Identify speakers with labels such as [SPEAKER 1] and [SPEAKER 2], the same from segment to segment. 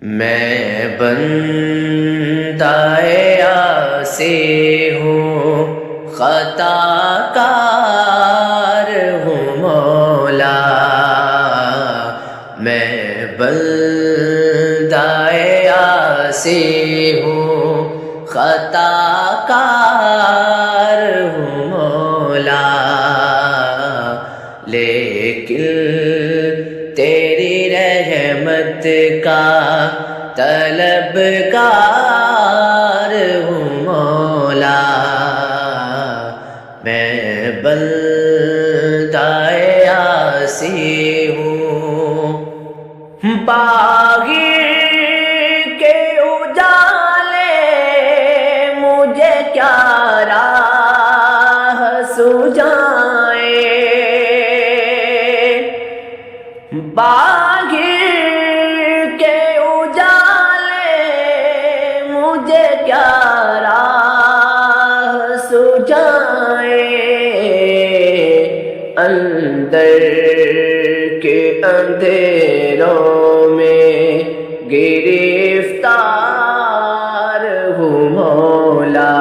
[SPEAKER 1] میں بندہ عاصی ہوں، خطا کار ہوں مولا۔ میں بندہ عاصی ہوں، خطا کار ہوں مولا، لیکن تیری رحمت کا طلبگار ہوں مولا۔ میں بندہ عاصی ہوں، باغی کے اجالے مجھے کیا راہ سجائے، باغی کے اجالے مجھے کیا راہ سجائے، اندر کے اندھیروں میں گرفتار ہوں مولا۔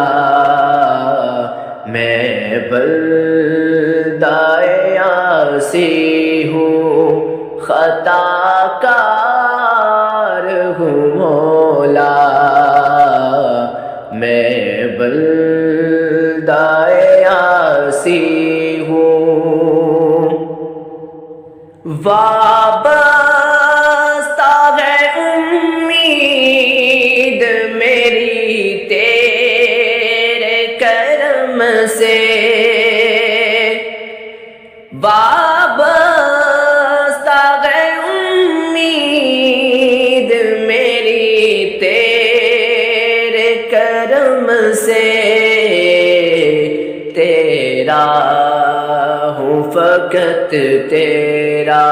[SPEAKER 1] میں بندہ عاصی ہوں، خطا کار ہوں مولا۔ میں بندہ عاصی ہوں، وابستہ ہے امید میری تیرے کرم سے، وابستہ ہے امید میری تیرے کرم سے، تیرا ہوں فقط تیرا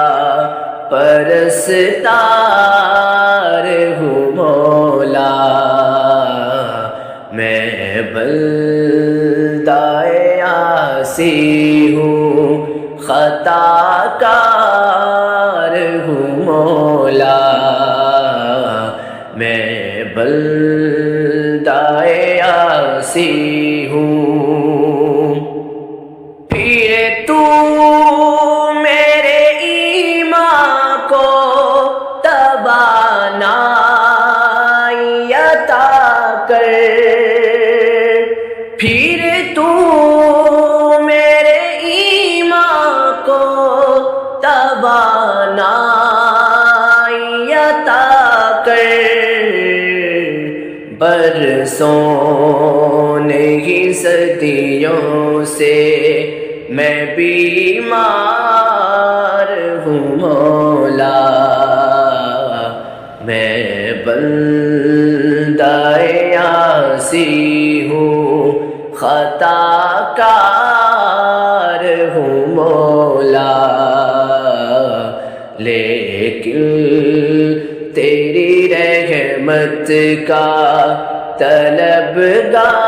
[SPEAKER 1] پرستار ہوں مولا۔ میں بندہ عاصی ہوں، خطا کار ہوں مولا۔ میں بندہ عاصی ہوں، پھر تو میرے ایمان کو توانائی عطا کر، پھر تو میرے ایمان کو توانائی عطا کر، برسوں نہیں صدیوں سے میں بیمار ہوں مولا۔ میں بندہ عاصی ہوں، خطا کار ہوں مولا، لیکن تیری رحمت کا طلبگار